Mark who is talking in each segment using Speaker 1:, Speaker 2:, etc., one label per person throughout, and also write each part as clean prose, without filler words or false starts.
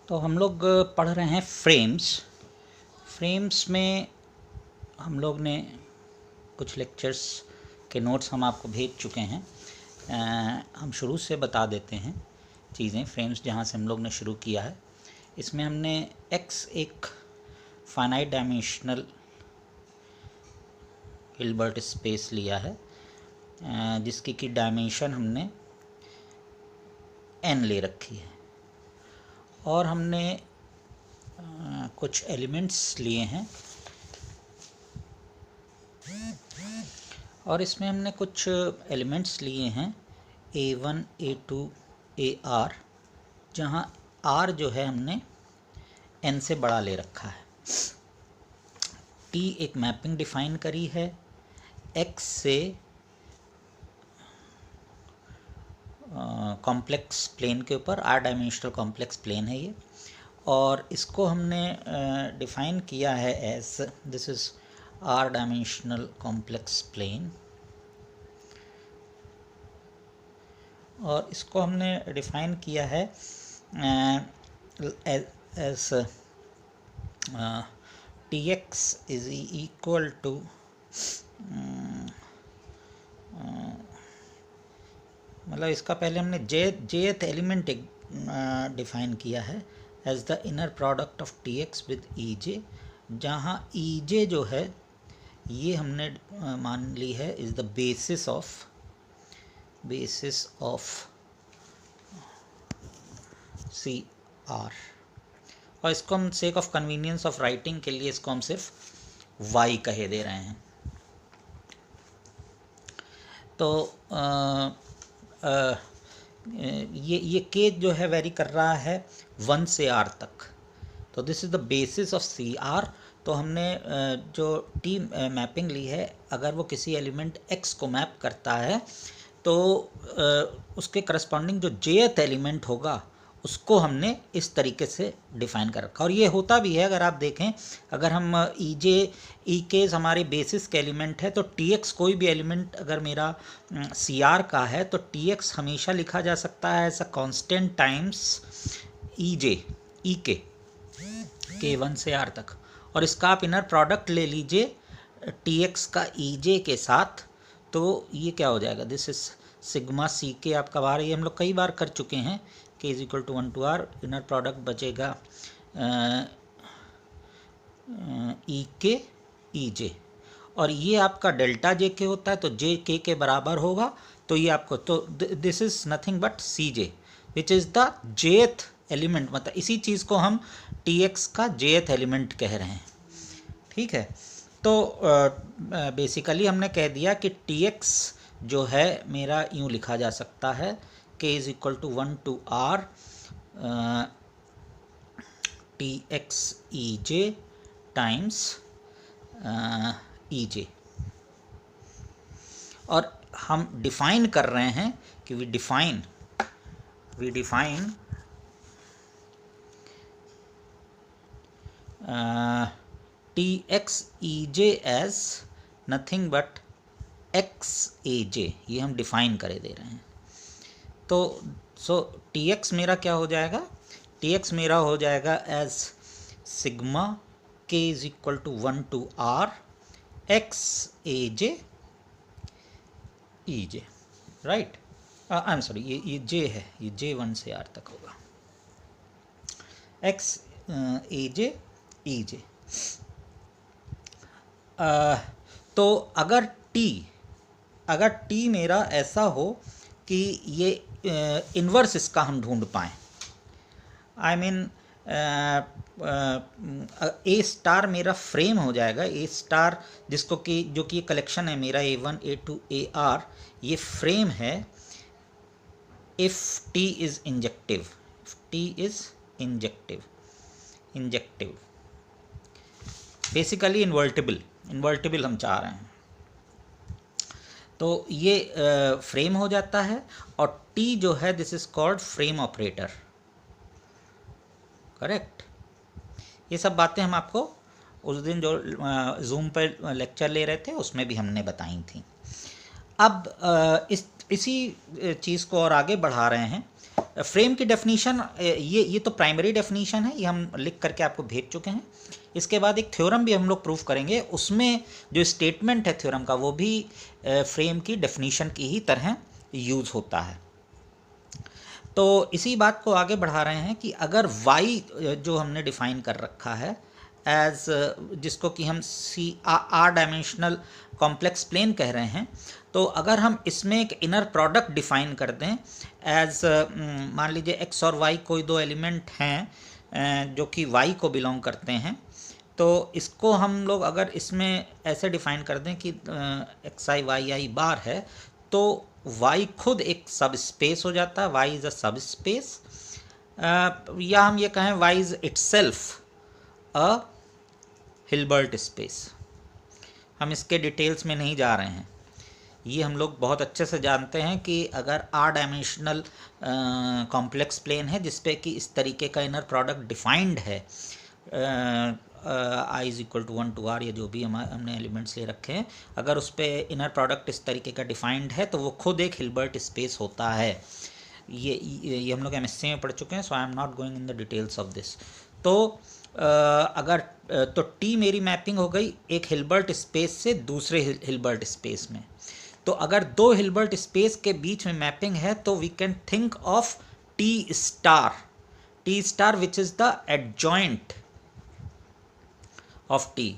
Speaker 1: तो हम लोग पढ़ रहे हैं फ्रेम्स में हम लोग ने कुछ लेक्चर्स के नोट्स हम आपको भेज चुके हैं। हम शुरू से बता देते हैं चीज़ें। फ्रेम्स जहाँ से हम लोग ने शुरू किया है, इसमें हमने x एक फाइनाइट डायमेंशनल हिल्बर्ट स्पेस लिया है, जिसकी की डायमेंशन हमने n ले रखी है, और हमने कुछ एलिमेंट्स लिए हैं, और इसमें हमने कुछ एलिमेंट्स लिए हैं a1 a2 ar, जहाँ r जो है हमने n से बड़ा ले रखा है। t एक मैपिंग डिफाइन करी है x से कॉम्प्लेक्स प्लेन के ऊपर, r डायमेंशनल कॉम्प्लेक्स प्लेन है ये, और इसको हमने डिफाइन किया है as this is r dimensional complex plane, और इसको हमने डिफाइन किया है as tx is equal to मतलब इसका पहले हमने jth एलिमेंट डिफाइन किया है as the inner product of tx with ej, जहाँ ej जो है ये हमने मान ली है is the basis of CR, और इसको हम sake of convenience of writing के लिए इसको हम सिर्फ y कहे दे रहे हैं। तो ये k जो है वेरी कर रहा है 1 से r तक, तो this is the basis of CR। तो हमने जो t मैपिंग ली है, अगर वो किसी एलिमेंट x को मैप करता है तो उसके करस्पॉन्डिंग जो jth एलिमेंट होगा उसको हमने इस तरीके से डिफ़ाइन कर रखा, और ये होता भी है। अगर आप देखें, अगर हम EK हमारे बेसिस के एलिमेंट है, तो TX कोई भी एलिमेंट अगर मेरा CR का है तो TX हमेशा लिखा जा सकता है as a constant times EK के 1 से R तक, और इसका आप इनर प्रोडक्ट ले लीजिए TX का EJ के साथ, तो ये क्या हो जाएगा, दिस इज सिग्मा CK आपका बाहर, ये हम लोग कई बार कर चुके हैं। K is equal to 1 to R, inner product बचेगा EK EJ, और ये आपका डेल्टा JK होता है, तो JK के बराबर होगा, तो ये आपको, तो this is nothing but CJ which is the jth element, मतलब इसी चीज़ को हम TX का jth एलिमेंट कह रहे हैं। ठीक है, तो बेसिकली हमने कह दिया कि TX जो है मेरा यूँ लिखा जा सकता है, K is equal to 1 to R TX EJ times EJ, और हम डिफाइन कर रहे हैं कि we define TX EJ as nothing but XAJ, ये हम डिफाइन करे दे रहे हैं। तो TX मेरा क्या हो जाएगा, TX मेरा हो जाएगा as sigma K is equal to 1 to R XAJ EJ, right. I am sorry, ये J है, ये J 1 से R तक होगा, XAJ EJ। तो अगर T मेरा ऐसा हो कि ये इन्वर्स इसका हम ढूंढ पाएँ, आई मीन A स्टार मेरा फ्रेम हो जाएगा, A स्टार जिसको कि जो कि कलेक्शन है मेरा A1 A2 AR, ये फ्रेम है if T is injective, basically invertible हम चाह रहे हैं। तो ये फ्रेम हो जाता है, और T जो है this is called frame operator, correct. ये सब बातें हम आपको उस दिन जो जूम पर लेक्चर ले रहे थे उसमें भी हमने बताई थी। अब इस इसी चीज़ को और आगे बढ़ा रहे हैं। फ्रेम की डेफिनीशन ये तो प्राइमरी डेफिनीशन है, ये हम लिख करके आपको भेज चुके हैं। इसके बाद एक थ्योरम भी हम लोग प्रूफ करेंगे, उसमें जो स्टेटमेंट है थ्योरम का वो भी फ्रेम की डेफिनीशन की ही तरह यूज़ होता है। तो इसी बात को आगे बढ़ा रहे हैं कि अगर y जो हमने डिफ़ाइन कर रखा है एज, जिसको कि हम आर डायमेंशनल कॉम्प्लेक्स प्लेन कह रहे हैं, तो अगर हम इसमें एक इनर प्रोडक्ट डिफ़ाइन कर दें एज, मान लीजिए x और y कोई दो एलिमेंट हैं जो कि y को बिलोंग करते हैं, तो इसको हम लोग अगर इसमें ऐसे डिफ़ाइन कर दें कि xi yi बार है, तो y खुद एक सब स्पेस हो जाता है, y इज़ अ सब स्पेस, या हम ये कहें y is itself a Hilbert space. हम इसके डिटेल्स में नहीं जा रहे हैं, ये हम लोग बहुत अच्छे से जानते हैं कि अगर आर डायमेंशनल कॉम्प्लेक्स प्लेन है जिस पे कि इस तरीके का इनर प्रोडक्ट डिफाइंड है, i is equal to 1 to r, या जो भी हमने एलिमेंट्स ले रखे हैं, अगर उस पर इनर प्रोडक्ट इस तरीके का डिफाइंड है तो वो खुद एक हिल्बर्ट स्पेस होता है। ये हम लोग एमएससी में पढ़ चुके हैं, so I am not going in the details of this. तो अगर तो टी मेरी मैपिंग हो गई एक हिल्बर्ट स्पेस से दूसरे हिल्बर्ट स्पेस में। तो अगर दो हिल्बर्ट स्पेस के बीच में मैपिंग है तो we can think of T star which is the adjoint of T.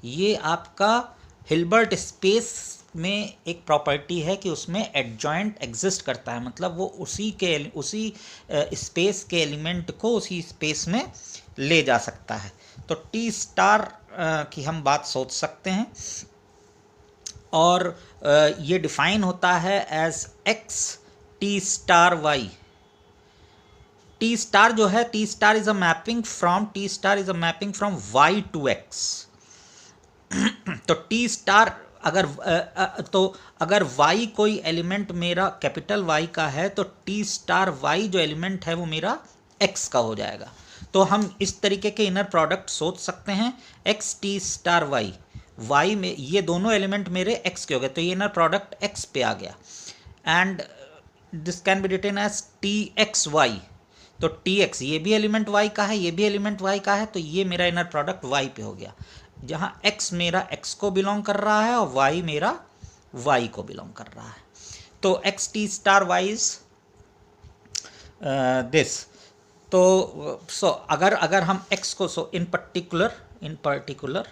Speaker 1: ये आपका हिल्बर्ट स्पेस में एक प्रॉपर्टी है कि उसमें एडजॉइंट एग्जिस्ट करता है, मतलब वो उसी स्पेस के एलिमेंट को उसी स्पेस में ले जा सकता है। तो टी स्टार की हम बात सोच सकते हैं, और ये डिफाइन होता है as X T star Y. T star जो है, T star is a mapping from Y to X. तो टी स्टार अगर y कोई एलिमेंट मेरा कैपिटल Y का है तो टी स्टार y जो एलिमेंट है वो मेरा x का हो जाएगा। तो हम इस तरीके के इनर प्रोडक्ट सोच सकते हैं, x टी स्टार y में ये दोनों एलिमेंट मेरे x के हो गए, तो ये इनर प्रोडक्ट x पे आ गया, and this can be written as T X Y. तो टी एक्स ये भी एलिमेंट y का है, ये भी एलिमेंट y का है, तो ये मेरा इनर प्रोडक्ट y पे हो गया, जहाँ x मेरा x को बिलोंग कर रहा है और y मेरा y को बिलोंग कर रहा है। तो x T star y is this. तो अगर हम x को इन पर्टिकुलर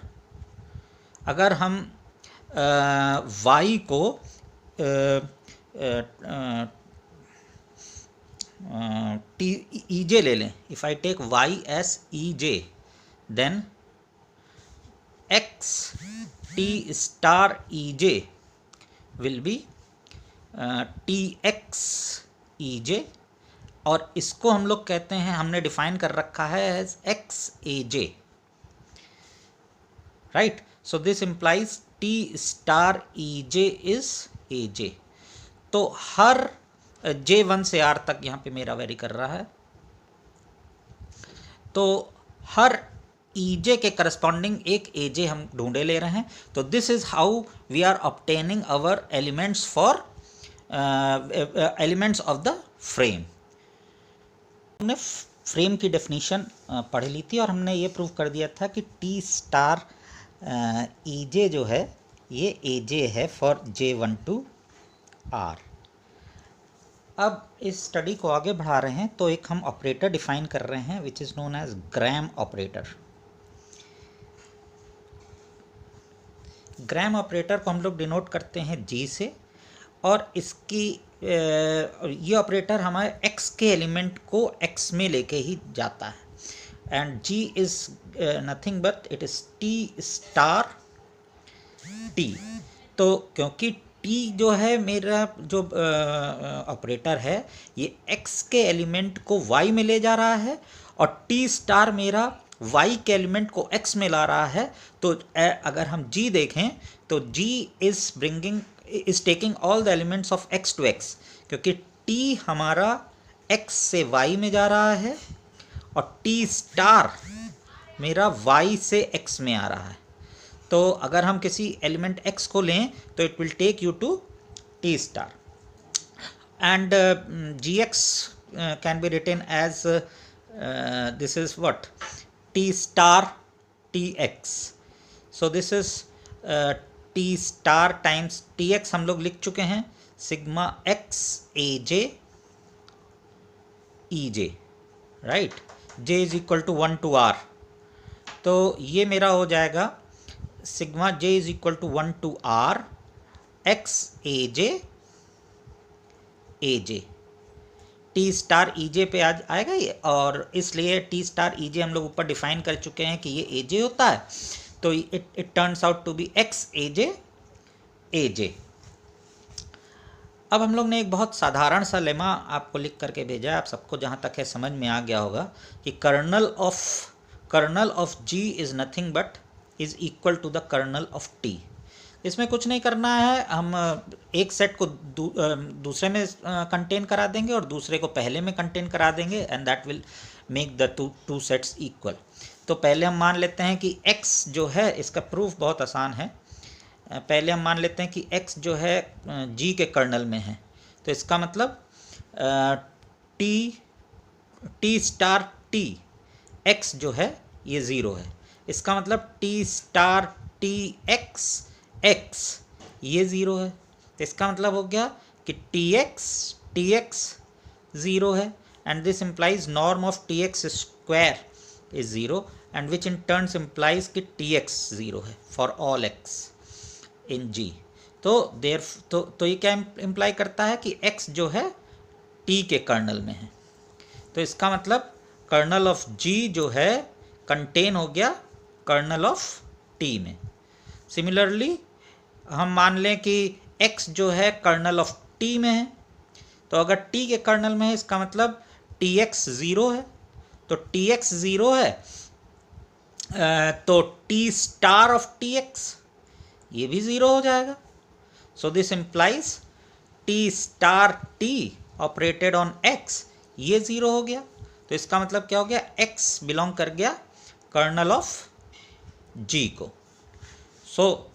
Speaker 1: अगर हम y को EJ ले लें, if I take y as EJ, then x t star EJ will be tx EJ, और इसको हम लोग कहते हैं, हमने डिफाइन कर रखा है as x AJ, right. So this implies t star EJ is AJ। तो हर J1 से R तक यहाँ पे मेरा वेरी कर रहा है, तो हर EJ के करस्पॉन्डिंग एक AJ हम ढूंढे ले रहे हैं। तो this is how we are obtaining our elements for elements of the frame. हमने फ्रेम की डेफिनेशन पढ़ ली थी और हमने ये प्रूव कर दिया था कि टी स्टार EJ जो है ये AJ है फॉर J1 to R। अब इस स्टडी को आगे बढ़ा रहे हैं, तो एक हम ऑपरेटर डिफाइन कर रहे हैं which is known as Gram operator. Gram operator को हम लोग डिनोट करते हैं G से, और इसकी ये ऑपरेटर हमारे x के एलिमेंट को x में लेके ही जाता है, and G is nothing but it is T star T। तो क्योंकि T जो है मेरा जो ऑपरेटर है ये x के एलिमेंट को y में ले जा रहा है, और T स्टार मेरा y के एलिमेंट को x में ला रहा है। तो अगर हम G देखें तो G is taking all the elements of x to x, क्योंकि T हमारा x से y में जा रहा है और T स्टार मेरा y से x में आ रहा है। तो अगर हम किसी एलिमेंट x को लें तो it will take you to T star. and gx can be written as this is what t star tx. so this is t star times tx हम लोग लिख चुके हैं sigma x aj ej, right. j is equal to 1 to r. तो ये मेरा हो जाएगा sigma j is equal to 1 to r x aj aj. T star e j पे आज आएगा ये, और इसलिए टी स्टार ई जे हम लोग ऊपर डिफाइन कर चुके हैं कि ये ए जे होता है. तो it turns out to be x a j. अब हम लोग ने एक बहुत साधारण सा लेमा आपको लिख करके भेजा है. आप सबको जहाँ तक है समझ में आ गया होगा कि kernel of G is nothing but is equal to the kernel of T. इसमें कुछ नहीं करना है, हम एक सेट को दूसरे में कंटेन करा देंगे और दूसरे को पहले में कंटेन करा देंगे and that will make the two sets equal. तो पहले हम मान लेते हैं कि x जो है, इसका प्रूफ बहुत आसान है. पहले हम मान लेते हैं कि x जो है g के कर्नल में है. तो इसका मतलब टी स्टार टी x जो है ये ज़ीरो है. इसका मतलब टी स्टार टी x ये ज़ीरो है. तो इसका मतलब हो गया कि टी एक्स ज़ीरो है and this implies norm of T x square is zero and which in turns implies कि टी एक्स ज़ीरो है फॉर ऑल एक्स इन जी. तो ये क्या इम्प्लाई करता है कि x जो है t के कर्नल में है. तो इसका मतलब कर्नल ऑफ g जो है कंटेन हो गया कर्नल ऑफ t में. सिमिलरली हम मान लें कि x जो है कर्नल ऑफ t में है. तो अगर t के कर्नल में है इसका मतलब tx ज़ीरो है. तो tx ज़ीरो है तो t स्टार ऑफ tx ये भी ज़ीरो हो जाएगा. सो this implies t star t operated on x ये ज़ीरो हो गया. तो इसका मतलब क्या हो गया, x बिलोंग कर गया कर्नल ऑफ g को. सो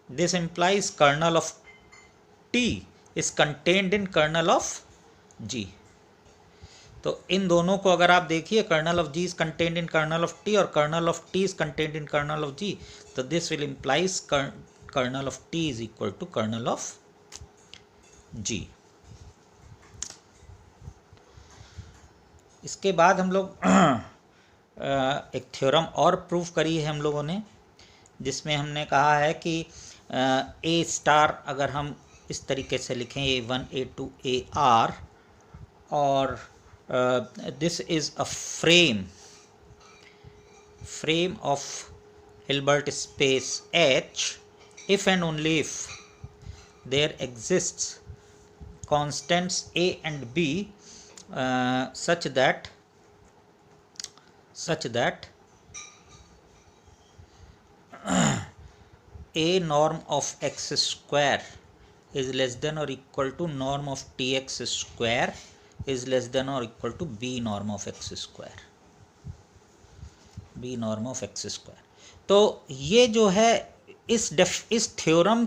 Speaker 1: this implies kernel of t is contained in kernel of g. तो इन दोनों को अगर आप देखिए, kernel of g is contained in kernel of t और kernel of t is contained in kernel of g. तो this will implies kernel of t is equal to kernel of g. इसके बाद हम लोग एक थ्योरम और prove करी है हम लोगों ने, जिसमें हमने कहा है कि ए स्टार अगर हम इस तरीके से लिखें A1 A2 AR और this is a frame of Hilbert space H if and only if there exists constants A and B such that a norm of x square is less than or equal to norm of tx square is less than or equal to b norm of x square. तो ये जो है इस theorem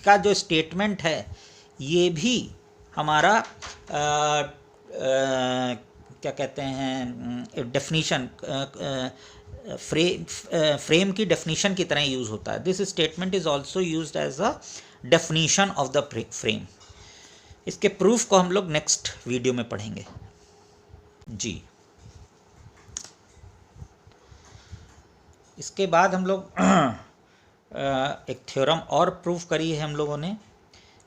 Speaker 1: का जो statement है ये भी हमारा क्या कहते हैं डेफिनीशन फ्रेम की डेफिनीशन की तरह यूज़ होता है. This statement is also used as a definition of the frame. इसके प्रूफ को हम लोग नेक्स्ट वीडियो में पढ़ेंगे जी. इसके बाद हम लोग एक थ्योरम और प्रूफ करी है हम लोगों ने,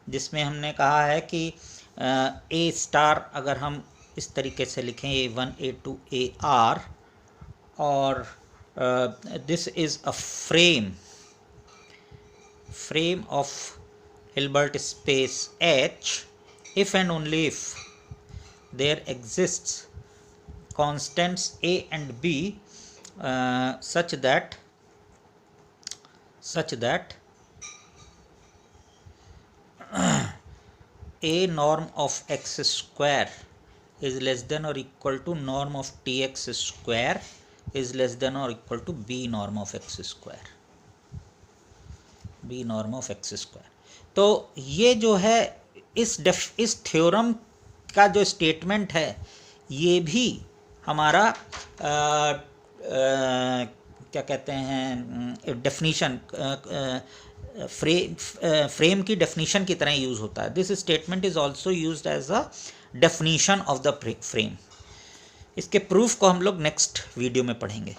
Speaker 1: जिसमें हमने कहा है कि ए स्टार अगर हम इस तरीके से लिखें A1 A2 AR और this is a frame of Hilbert space H if and only if there exists constants A and B such that a norm of x square is less than or equal to norm of tx square is less than or equal to b norm of x square. तो ये जो है इस theorem का जो statement है ये भी हमारा क्या कहते हैं डेफिनीशन फ्रेम की डेफिनीशन की तरह यूज़ होता है। This statement is also used as a definition of the frame. इसके प्रूफ को हम लोग नेक्स्ट वीडियो में पढ़ेंगे।